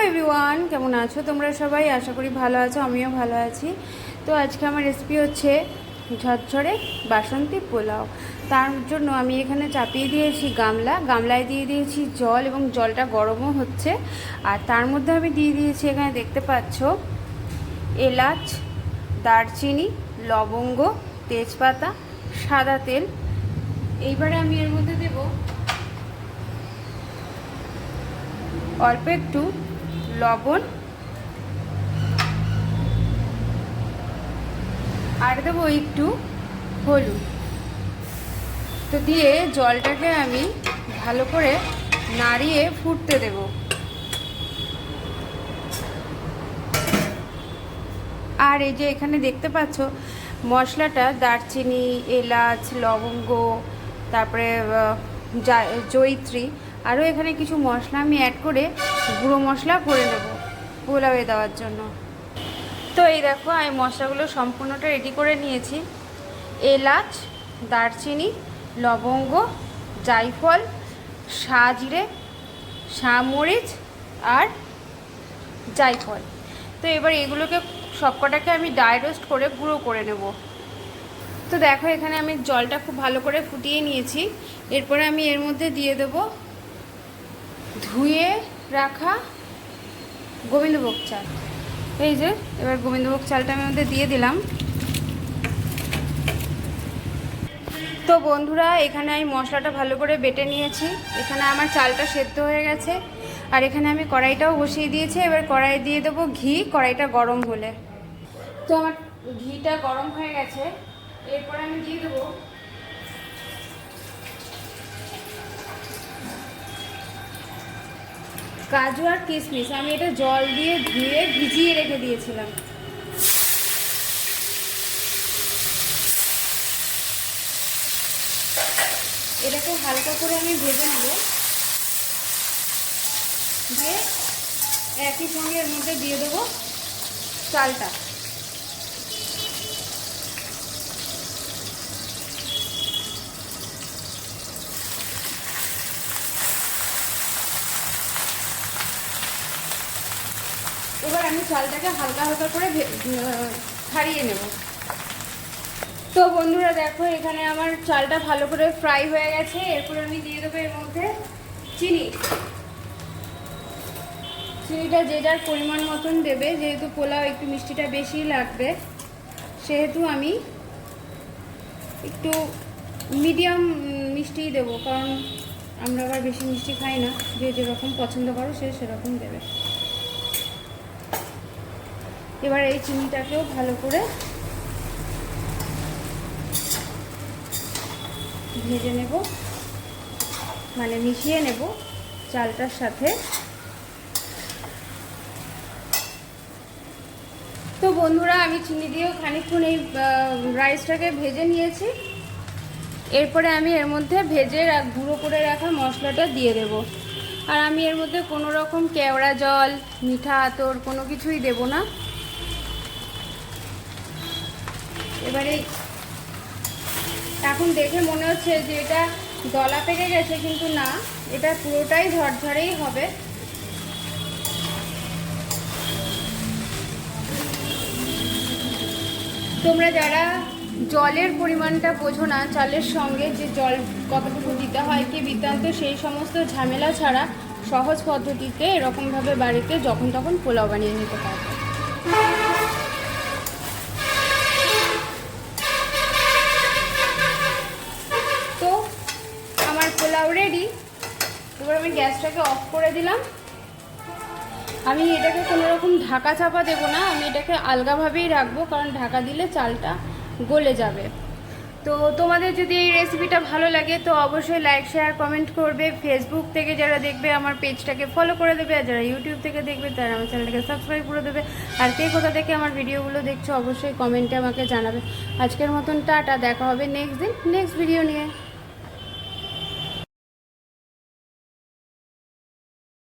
Everyone, কেমন আছো তোমরা সবাই? আশা করি ভালো আছো, আমিও ভালো আছি। তো আজকে আমার রেসিপি হচ্ছে ঝরঝরে বাসন্তী পোলাও। তার জন্য আমি এখানে চাপিয়ে দিয়েছি গামলায় দিয়ে দিয়েছি জল, এবং জলটা গরমও হচ্ছে। আর তার মধ্যে আমি দিয়ে দিয়েছি, এখানে দেখতে পাচ্ছ, এলাচ, দারচিনি, লবঙ্গ, তেজপাতা, সাদা তেল। এইবারে আমি এর মধ্যে দেব অল্প একটু লবণ, আর দেবো একটু হলুদ। তো দিয়ে জলটাকে আমি ভালো করে নাড়িয়ে ফুটতে দেব। আর এই যে এখানে দেখতে পাচ্ছ মশলাটা, দারচিনি, এলাচ, লবঙ্গ, তারপরে জয়িত্রী, আরও এখানে কিছু মশলা আমি অ্যাড করে গুঁড়ো মশলা করে নেব পোলাওয়ে দেওয়ার জন্য। তো এই দেখো, আমি মশলাগুলো সম্পূর্ণটা রেডি করে নিয়েছি। এলাচ, দারচিনি, লবঙ্গ, জায়ফল, সাজিরে, মরিচ আর জায়ফল। তো এবার এগুলোকে সবকটাকে আমি ড্রাই রোস্ট করে গুঁড়ো করে নেব। তো দেখো, এখানে আমি জলটা খুব ভালো করে ফুটিয়ে নিয়েছি। এরপরে আমি এর মধ্যে দিয়ে দেব ধুয়ে রাখা গোবিন্দভোগ চাল। এই যে এবার গোবিন্দভোগ চালটা আমি মধ্যে দিয়ে দিলাম। তো বন্ধুরা, এখানে আমি মশলাটা ভালো করে বেটে নিয়েছি। এখানে আমার চালটা সেদ্ধ হয়ে গেছে। আর এখানে আমি কড়াইটাও বসিয়ে দিয়েছি। এবার কড়াই দিয়ে দেবো ঘি, কড়াইটা গরম হলে। তো আমার ঘিটা গরম হয়ে গেছে। এরপরে আমি দিয়ে দেবো কাজু আর কিশমিশ। আমি এটা জল দিয়ে ধুয়ে ভিজিয়ে রেখে দিয়েছিলাম। এটাকে হালকা করে আমি ভেজে নেব। দিয়ে একই সঙ্গে এর মধ্যে দিয়ে দেবো চালটা। এবার আমি চালটাকে হালকা হালকা করে ছাড়িয়ে নেব। তো বন্ধুরা দেখো, এখানে আমার চালটা ভালো করে ফ্রাই হয়ে গেছে। এরপর আমি দিয়ে দেবো এর মধ্যে চিনিটা যে যার পরিমাণ মতন দেবে। যেহেতু পোলাও একটু মিষ্টিটা বেশি লাগবে, সেহেতু আমি একটু মিডিয়াম মিষ্টিই দেবো, কারণ আমরা আবার বেশি মিষ্টি খাই না। যে যেরকম পছন্দ করো সে সেরকম দেবে। এবার এই চিনিটাকেও ভালো করে ভেজে নেব, মানে মিশিয়ে নেব চালটার সাথে। তো বন্ধুরা, আমি চিনি দিয়েও খানিকক্ষণ এই রাইসটাকে ভেজে নিয়েছি। এরপরে আমি এর মধ্যে ভেজে গুঁড়ো করে রাখা মশলাটা দিয়ে দেব। আর আমি এর মধ্যে কোনো রকম কেওড়া জল, মিঠা আতর কোনো কিছুই দেব না। এবারে এখন দেখে মনে হচ্ছে যে এটা দলা পেকে গেছে, কিন্তু না, এটা পুরোটাই ঝরঝরেই হবে। তোমরা যারা জলের পরিমাণটা বোঝো না, চালের সঙ্গে যে জল কতটুকু দিতে হয় কি বৃত্তান্ত, সেই সমস্ত ঝামেলা ছাড়া সহজ পদ্ধতিতে এরকমভাবে বাড়িতে যখন তখন পোলাও বানিয়ে নিতে পারবে। তো আমার পোলাও রেডি। এবার আমি গ্যাসটাকে অফ করে দিলাম। আমি এটাকে কোনো রকম ঢাকা চাপা দেবো না, আমি এটাকে আলগাভাবেই রাখবো, কারণ ঢাকা দিলে চালটা গলে যাবে। তো তোমাদের যদি এই রেসিপিটা ভালো লাগে তো অবশ্যই লাইক, শেয়ার, কমেন্ট করবে। ফেসবুক থেকে যারা দেখবে আমার পেজটাকে ফলো করে দেবে, আর যারা ইউটিউব থেকে দেখবে তারা আমার চ্যানেলটাকে সাবস্ক্রাইব করে দেবে। আর কে কোথা থেকে আমার ভিডিওগুলো দেখছো অবশ্যই কমেন্টে আমাকে জানাবে। আজকের মতন টাটা, দেখা হবে নেক্সট দিন নেক্সট ভিডিও নিয়ে।